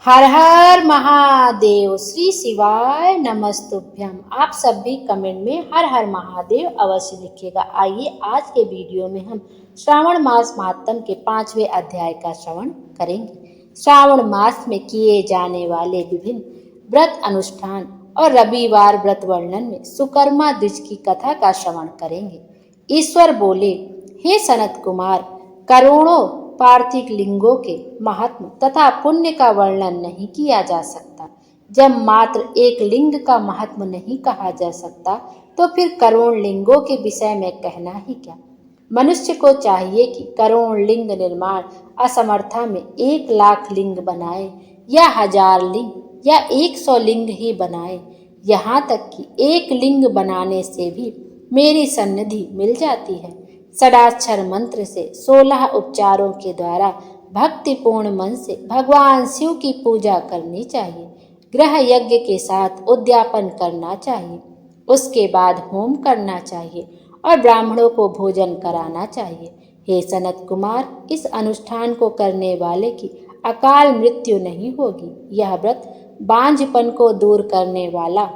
हर हर महादेव। श्री शिवाय नमस्तुभ्यम। आप सब भी कमेंट में हर हर महादेव अवश्य लिखिएगा। आइए आज के वीडियो में हम श्रावण मास महात्म के 5वें अध्याय का श्रवण करेंगे। श्रावण मास में किए जाने वाले विभिन्न व्रत अनुष्ठान और रविवार व्रत वर्णन में सुकर्मा द्विज की कथा का श्रवण करेंगे। ईश्वर बोले, हे सनत कुमार, करोड़ों पार्थिव लिंगों के महात्म तथा पुण्य का वर्णन नहीं किया जा सकता। जब मात्र एक लिंग का महात्म नहीं कहा जा सकता तो फिर करोड़ लिंगों के विषय में कहना ही क्या। मनुष्य को चाहिए कि करोड़ लिंग निर्माण असमर्था में 1,00,000 लिंग बनाए या 1000 लिंग या 100 लिंग ही बनाए। यहाँ तक कि एक लिंग बनाने से भी मेरी सन्निधि मिल जाती है। षडाक्षर मंत्र से 16 उपचारों के द्वारा भक्तिपूर्ण मन से भगवान शिव की पूजा करनी चाहिए। ग्रह यज्ञ के साथ उद्यापन करना चाहिए। उसके बाद होम करना चाहिए और ब्राह्मणों को भोजन कराना चाहिए। हे सनत कुमार, इस अनुष्ठान को करने वाले की अकाल मृत्यु नहीं होगी। यह व्रत बांझपन को दूर करने वाला,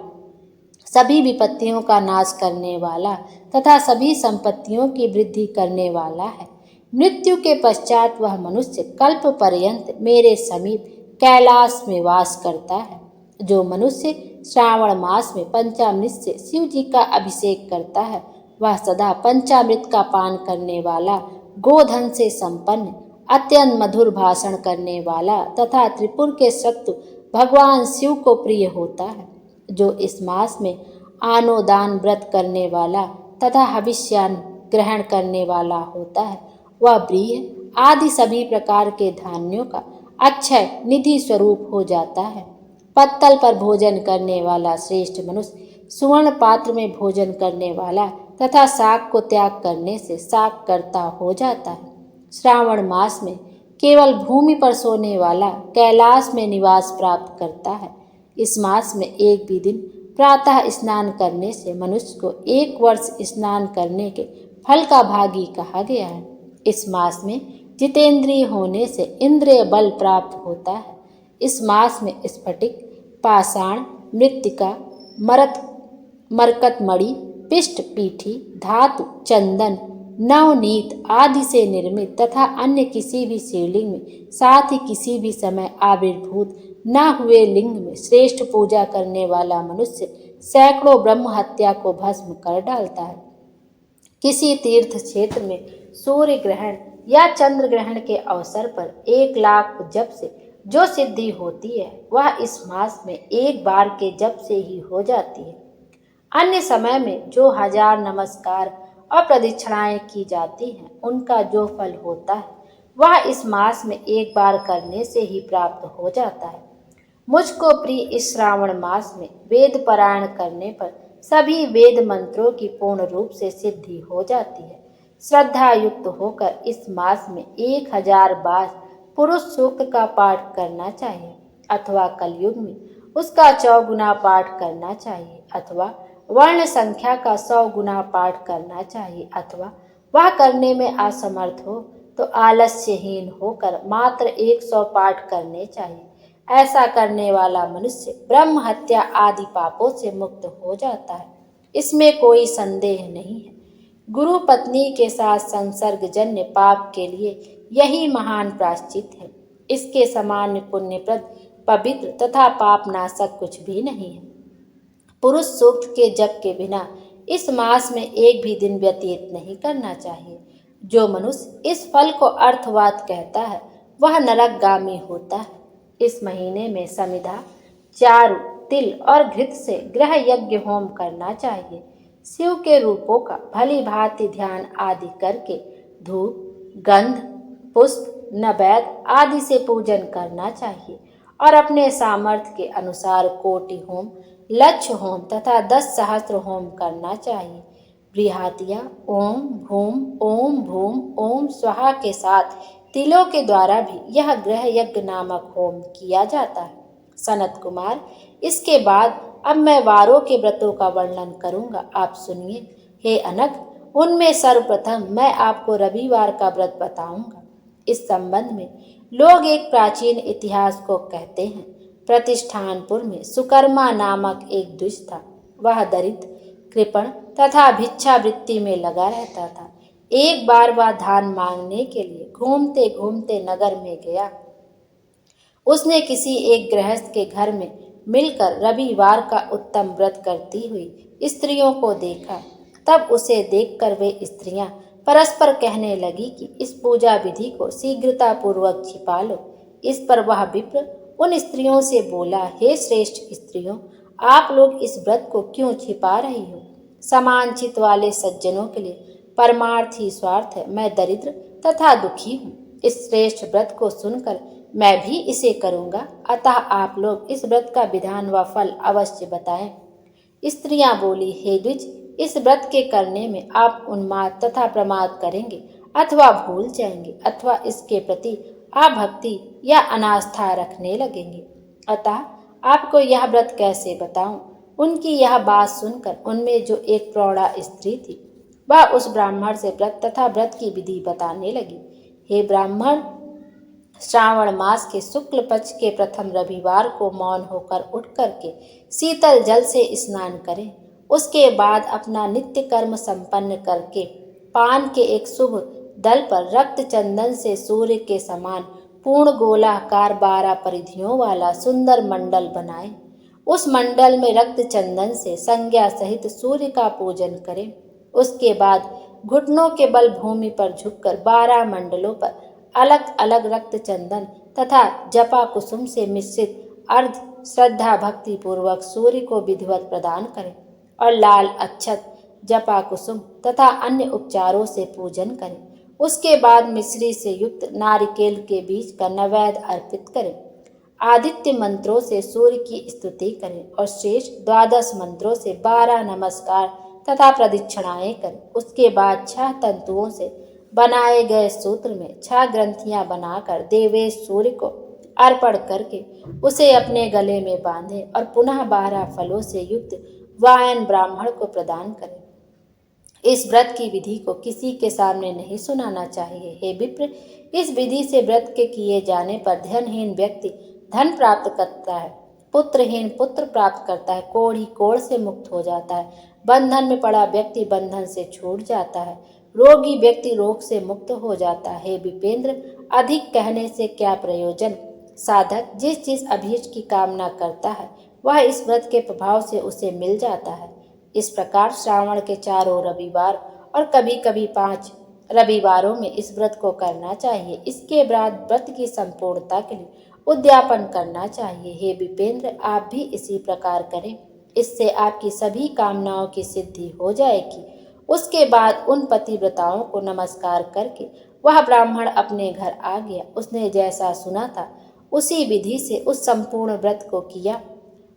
सभी विपत्तियों का नाश करने वाला तथा सभी संपत्तियों की वृद्धि करने वाला है। मृत्यु के पश्चात वह मनुष्य कल्प पर्यंत मेरे समीप कैलाश में वास करता है। जो मनुष्य श्रावण मास में पंचामृत से शिव जी का अभिषेक करता है, वह सदा पंचामृत का पान करने वाला, गोधन से संपन्न, अत्यंत मधुर भाषण करने वाला तथा त्रिपुर के शत्रु भगवान शिव को प्रिय होता है। जो इस मास में आनोदान व्रत करने वाला तथा हविष्यान ग्रहण करने वाला होता है, वह ब्रीह आदि सभी प्रकार के धान्यों का अक्षय निधि स्वरूप हो जाता है। पत्तल पर भोजन करने वाला श्रेष्ठ मनुष्य सुवर्ण पात्र में भोजन करने वाला तथा शाक को त्याग करने से शाक कर्ता हो जाता है। श्रावण मास में केवल भूमि पर सोने वाला कैलाश में निवास प्राप्त करता है। इस मास में एक भी दिन प्रातः स्नान करने से मनुष्य को 1 वर्ष स्नान करने के फल का भागी कहा गया है। इस मास में जितेंद्रिय होने से इंद्रिय बल प्राप्त होता है। इस मास में स्फटिक, पाषाण, मृत्तिका, मरकतमणि, पिष्ट पीठी, धातु, चंदन, नवनीत आदि से निर्मित तथा अन्य किसी भी शिवलिंग में, साथ ही किसी भी समय आविर्भूत न हुए लिंग में श्रेष्ठ पूजा करने वाला मनुष्य सैकड़ों ब्रह्म हत्या को भस्म कर डालता है। किसी तीर्थ क्षेत्र में सूर्य ग्रहण या चंद्र ग्रहण के अवसर पर 1,00,000 जप से जो सिद्धि होती है, वह इस मास में एक बार के जप से ही हो जाती है। अन्य समय में जो 1000 नमस्कार और प्रदक्षिणाएं की जाती हैं, उनका जो फल होता है, वह इस मास में एक बार करने से ही प्राप्त हो जाता है। मुझको प्रिय इस श्रावण मास में वेद पारायण करने पर सभी वेद मंत्रों की पूर्ण रूप से सिद्धि हो जाती है। श्रद्धा युक्त होकर इस मास में 1000 बार पुरुष सूक्त का पाठ करना चाहिए, अथवा कलयुग में उसका 100 गुना पाठ करना चाहिए, अथवा वर्ण संख्या का 100 गुना पाठ करना चाहिए, अथवा वह करने में असमर्थ हो तो आलस्यहीन होकर मात्र 100 पाठ करने चाहिए। ऐसा करने वाला मनुष्य ब्रह्म हत्या आदि पापों से मुक्त हो जाता है, इसमें कोई संदेह नहीं है। गुरु पत्नी के साथ संसर्गजन्य पाप के लिए यही महान प्रायश्चित है। इसके समान पुण्यप्रद, पवित्र तथा पापनाशक कुछ भी नहीं है। पुरुष सूक्त के जप के बिना इस मास में एक भी दिन व्यतीत नहीं करना चाहिए। जो मनुष्य इस फल को अर्थवाद कहता है, वह नरकगामी होता है। इस महीने में समिधा, चारु, तिल और घृत से ग्रह यज्ञ होम करना चाहिए। शिव के रूपों का भली भांति ध्यान आदि करके धूप, गंध, पुष्प, नैवेद्य आदि से पूजन करना चाहिए और अपने सामर्थ्य के अनुसार कोटि होम, लक्ष्य होम तथा 10 सहस्त्र होम करना चाहिए। बृहतिया ओम भूम ओम भूम ओम स्वाहा के साथ तिलों के द्वारा भी यह ग्रह यज्ञ नामक होम किया जाता है। सनत कुमार, इसके बाद अब मैं वारों के व्रतों का वर्णन करूंगा, आप सुनिए। हे अनग, उनमें सर्वप्रथम मैं आपको रविवार का व्रत बताऊंगा। इस संबंध में लोग एक प्राचीन इतिहास को कहते हैं। प्रतिष्ठानपुर में सुकर्मा नामक एक द्विज था। वह दरिद्र, कृपण तथा भिक्षावृत्ति में लगा रहता था। एक बार वह धान मांगने के लिए घूमते घूमते नगर में गया। उसने किसी एक गृहस्थ के घर में मिलकर रविवार का उत्तम व्रत करती हुई स्त्रियों को देखा। तब उसे देखकर वे स्त्रियां परस्पर कहने लगी कि इस पूजा विधि को शीघ्रता पूर्वक छिपा लो। इस पर वह विप्र उन स्त्रियों से बोला, हे श्रेष्ठ स्त्रियों, आप लोग इस व्रत को क्यों छिपा रही हो? समान चित्त वाले सज्जनों के लिए परमार्थ ही स्वार्थ है। मैं दरिद्र तथा दुखी हूँ। इस श्रेष्ठ व्रत को सुनकर मैं भी इसे करूँगा, अतः आप लोग इस व्रत का विधान व फल अवश्य बताएं। स्त्रियां बोली, हे द्विज, इस व्रत के करने में आप उन्माद तथा प्रमाद करेंगे, अथवा भूल जाएंगे, अथवा इसके प्रति अभक्ति या अनास्था रखने लगेंगे। अतः आपको यह व्रत कैसे बताऊं? उनकी यह बात सुनकर उनमें जो एक प्रौढ़ा स्त्री थी, वह उस ब्राह्मण से व्रत तथा व्रत की विधि बताने लगी। हे ब्राह्मण, श्रावण मास के शुक्ल पक्ष के प्रथम रविवार को मौन होकर उठ करके शीतल जल से स्नान करें। उसके बाद अपना नित्य कर्म संपन्न करके पान के एक शुभ दल पर रक्त चंदन से सूर्य के समान पूर्ण गोलाकार 12 परिधियों वाला सुंदर मंडल बनाएं। उस मंडल में रक्त चंदन से संज्ञा सहित सूर्य का पूजन करें। उसके बाद घुटनों के बल भूमि पर झुककर 12 मंडलों पर अलग अलग रक्त चंदन तथा जपा कुसुम से मिश्रित अर्ध श्रद्धा भक्ति पूर्वक सूर्य को विधिवत प्रदान करें और लाल अक्षत, जपा कुसुम तथा अन्य उपचारों से पूजन करें। उसके बाद मिश्री से युक्त नारिकेल के बीज का नैवेद्य अर्पित करें। आदित्य मंत्रों से सूर्य की स्तुति करें और शेष 12 मंत्रों से 12 नमस्कार तथा प्रदक्षिणाएं करें। उसके बाद 6 तंतुओं से बनाए गए सूत्र में 6 ग्रंथियां बनाकर देवेश सूर्य को अर्पण करके उसे अपने गले में बांधें और पुनः 12 फलों से युक्त वायन ब्राह्मण को प्रदान करें। इस व्रत की विधि को किसी के सामने नहीं सुनाना चाहिए। हे विप्र, इस विधि से व्रत के किए जाने पर धनहीन व्यक्ति धन प्राप्त करता है, पुत्रहीन पुत्र प्राप्त करता है, कोढ़ी कोढ़ से मुक्त हो जाता है, बंधन में पड़ा व्यक्ति बंधन से छूट जाता है, रोगी व्यक्ति रोग से मुक्त हो जाता है। विपेंद्र, अधिक कहने से क्या प्रयोजन? साधक जिस चीज अभीष्ट की कामना करता है वह इस व्रत के प्रभाव से उसे मिल जाता है। इस प्रकार श्रावण के 4 रविवार और कभी कभी 5 रविवारों में इस व्रत को करना चाहिए। इसके बाद व्रत की संपूर्णता के लिए उद्यापन करना चाहिए। हे विपेंद्र, आप भी इसी प्रकार करें, इससे आपकी सभी कामनाओं की सिद्धि हो जाएगी। उसके बाद उन पतिव्रताओं को नमस्कार करके वह ब्राह्मण अपने घर आ गया। उसने जैसा सुना था उसी विधि से उस संपूर्ण व्रत को किया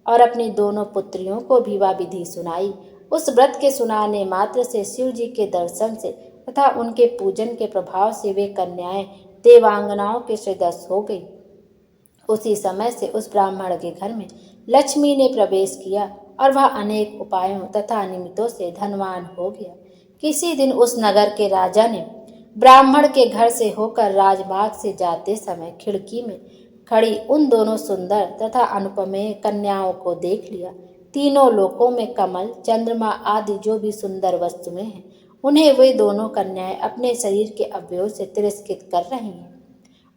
और अपनी दोनों पुत्रियों को भी वह विधि सुनाई। उस व्रत के सुनाने मात्र से शिव जी के दर्शन से तथा उनके पूजन के प्रभाव से वे कन्याएं देवांगनाओं के सदृश हो गई। उसी समय से उस ब्राह्मण के घर में लक्ष्मी ने प्रवेश किया और वह अनेक उपायों तथा निमित्तों से धनवान हो गया। किसी दिन उस नगर के राजा ने ब्राह्मण के घर से होकर राजमार्ग से जाते समय खिड़की में खड़ी उन दोनों सुंदर तथा अनुपमेय कन्याओं को देख लिया। तीनों लोकों में कमल, चंद्रमा आदि जो भी सुंदर वस्तुएं हैं, उन्हें वे दोनों कन्याएं अपने शरीर के अवयव से तिरस्कृत कर रही हैं।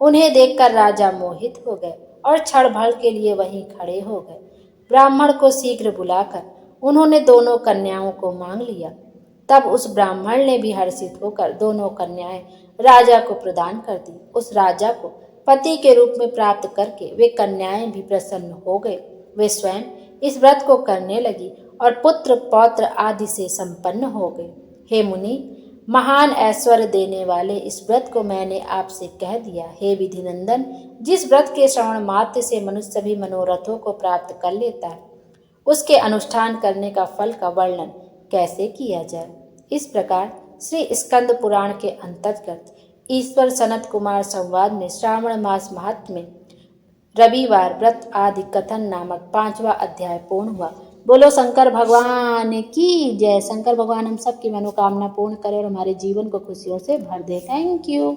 उन्हें देखकर राजा मोहित हो गए और क्षण भर के लिए वहीं खड़े हो गए। ब्राह्मण को शीघ्र बुलाकर उन्होंने दोनों कन्याओं को मांग लिया। तब उस ब्राह्मण ने भी हर्षित होकर दोनों कन्याएं राजा को प्रदान कर दी। उस राजा को पति के रूप में प्राप्त करके वे कन्याएं भी प्रसन्न हो गए। वे स्वयं इस व्रत को करने लगी और पुत्र पौत्र आदि से संपन्न हो गए। हे मुनि, महान ऐश्वर्य देने वाले इस व्रत को मैंने आपसे कह दिया। हे विधिनंदन, जिस व्रत के श्रवण मात्र से मनुष्य सभी मनोरथों को प्राप्त कर लेता है, उसके अनुष्ठान करने का फल का वर्णन कैसे किया जाए। इस प्रकार श्री स्कंद पुराण के अंतर्गत ईश्वर सनत कुमार संवाद में श्रावण मास महात्म्य में रविवार व्रत आदि कथन नामक 5वां अध्याय पूर्ण हुआ। बोलो शंकर भगवान की जय। शंकर भगवान हम सबकी मनोकामना पूर्ण करे और हमारे जीवन को खुशियों से भर दे। Thank you.